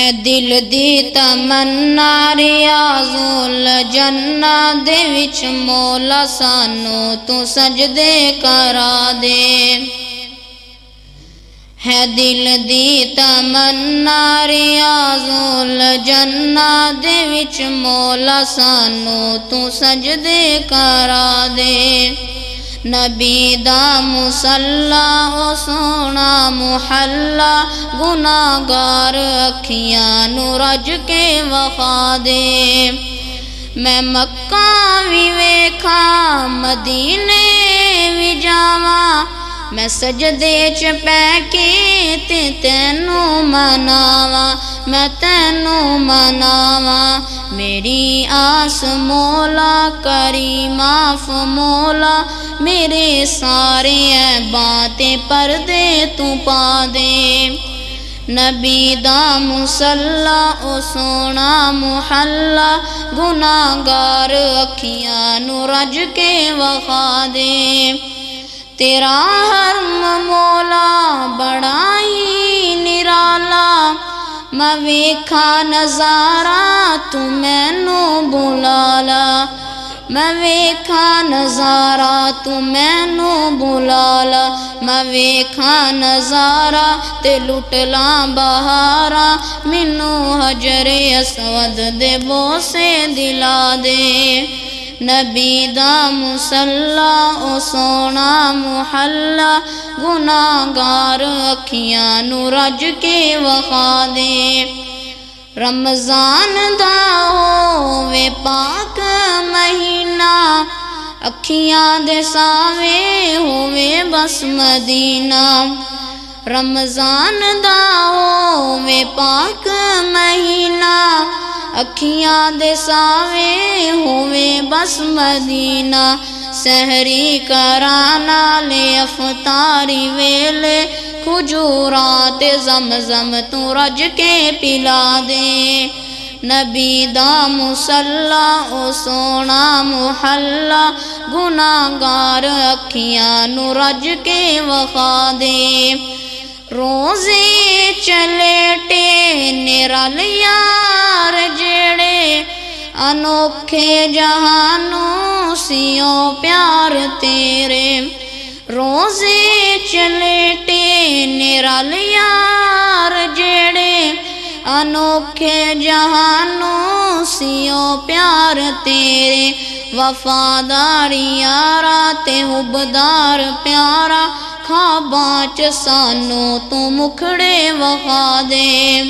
ہے دل دی تمنا ریاض الجنہ دے وچ مولا سانو تو سجدے کرا دے ہے دل دی تمنا ریاض الجنہ دے وچ مولا سانو تو سجدے کرا دے نبی دا مصلا او سونا محلہ گناہگار اکھیاں نو رج کے وفا دے میں مکہ وی ویکھاں مدینے وی جاواں میں سجدے چ پے کے تینوں مناواں میں تینوں مناواں میری آس مولا کری معاف مولا میرے سارے عیباں تے پردے تو پا دے نبی دا مصلا او سونا محلہ گناہگار اکھیاں نو رج کے وخا دے تیرا حرم مولا بڑا ہی نرالا میں ویکھا نظارہ تو مینوں بلا لا میں ویکھا نظارہ تو مینوں بلا لا میں ویکھا نظارہ تے لٹ لاں بہارا مینوں حجر اسود دے بوسے دلا دے نبی دا مصلا او سونا محلہ گناہگار اکھیاں نو رج کے وخا دے رمضان دا ہووے پاک مہینہ اکھیاں دے ساوے ہووے بس مدینہ رمضان دا ہووے پاک مہینہ اکھیاں دے ساوے ہووے بس مدینہ سحری کرانا لے افطاری ویلے کھجورات زمزم تو رج کے پلا دے نبی دا مصلا او سونا محلہ گناہگار اکھیاں نو رج کے وخا دے روزے چلیٹے نرل یار جڑے انوکھے جہانوں سیوں پیار تیرے روزے چلیٹے نرل یار جڑے انوکھے جہانوں سیوں پیار تیرے وفاداری یارا تے حبدار پیارا خواباں چ سانو تو مکھڑے وخا دے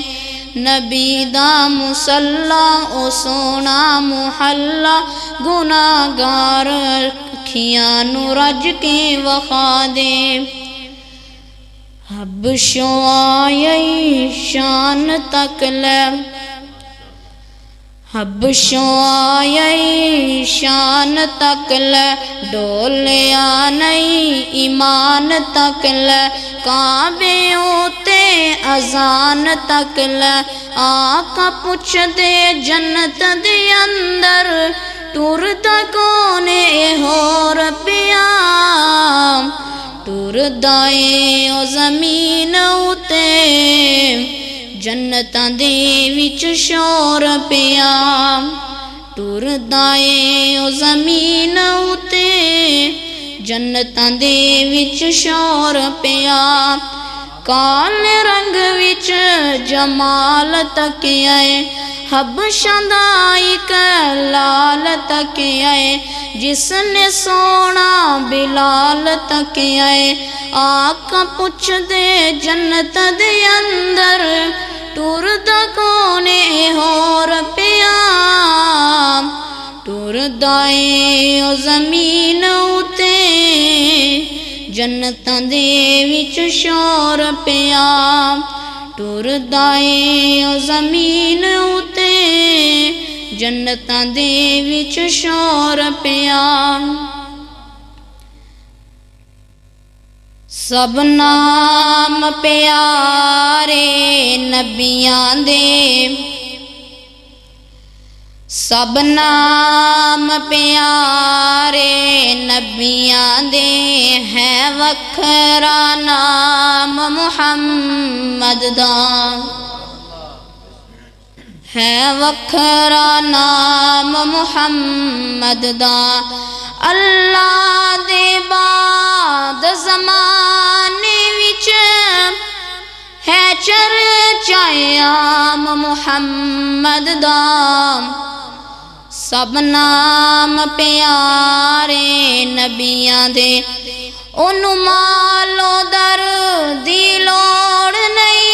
نبی دا مصلا او سونا محلہ گناہگار اکھیاں نو رج کے وخا دے حبشوں آئی شان تک لے حبشوں آئی شان تک لے ڈولیا نہیں ایمان تک لے کعبیوں تے اذان تک لے آقا پوچھ دے جنت دے اندر ٹردا کونے ہور پیا ٹردا اے او زمین اتے جنتاں دے وچ شور پیا ٹردا اے او زمین اتے جنتاں دے وچ شور پیا کال رنگ وچ جمال تک آئے حبشاں دا ایک لال تک آئے جس نے سونا بلال تک آئے آقا پوچھ دے جنت دے اندر ٹردا کونے ہور پیا ٹردا اے او زمین اتے جنتاں دے وچ شور پیا ٹردا اے او زمین اتے جنتاں دے وچ شور پیا سب نام پیارے نبیاں دے سب نام پیارے نبیاں دے ہے وکھرا نام محمد دا ہے وکھرا نام محمد دا اللہ دے بعد زمانے وچ ہے چرچا عام محمد دا سب نام پیارے نبیاں دے انہوں مالو در دی لوڑ نہیں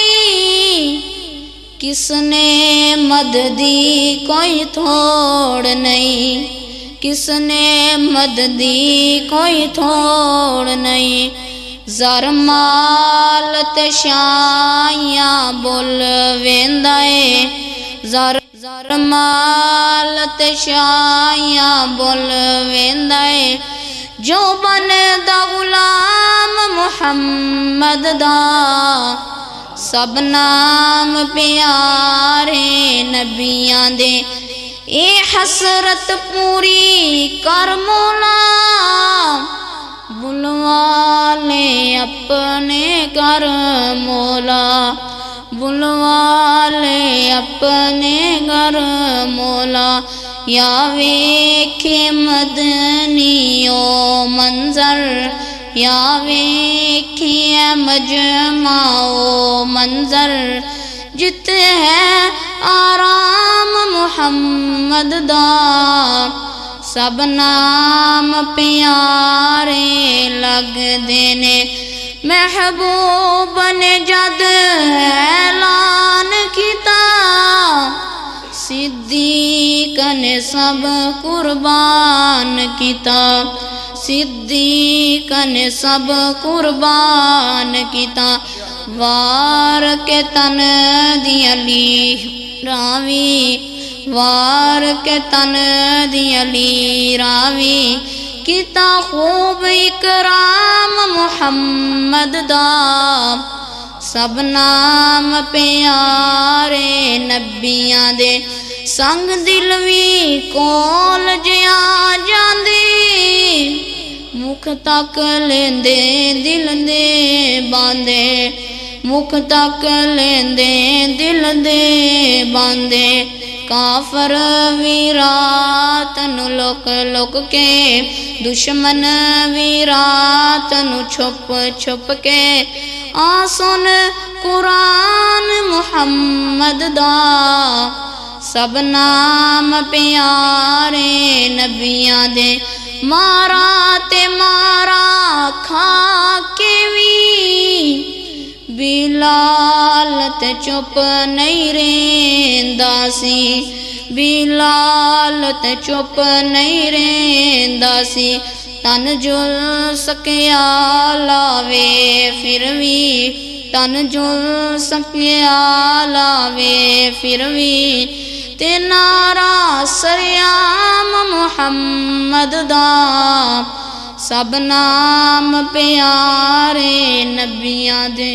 کس نے مددی کوئی تھوڑ نہیں کس نے مددی کوئی تھوڑ نہیں زر مال تے شایاں بول ویندا اے زر مال تے شایاں بول ویندا اے جو بندا غلام محمد دا سب نام پیارے نبیاں دے اے حسرت پوری کر مولا بلوا لے اپنے گھر مولا بلوا لے اپنے گھر مولا یا ویکھے مدنیوں منظر یا ویکھے مجمع منظر جت ہے آرام محمد دا سب نام پیارے لگ دینے محبوب نے جد اعلان کیتا صدیق نے سب قربان کیتا صدیق نے سب قربان کیتا وار کے تن دی علی راوی وار کے تن دی علی راوی کیتا خوب اکرام محمد دا سب نام پیارے نبیاں دے سنگ دل وی کول جیا جاندی مکھ تک لیندے دل دے باندے مکھ تک لیندے دل دے باندے کافر وی رات نو لک لک کے دشمن وی رات نو چھپ چھپ کے آ سن قرآن محمد دا سب نام پیارے نبیاں دے مارا تے مارا کھا کے وی بلال تے چپ نہیں رہندا سی بلال تے چپ نہیں رہندا سی تن جل سکیا لاوے پھر بھی تن جل سکیا لاوے پھر بھی تے نعرہ سریام محمد دا سب نام پیارے نبیاں دے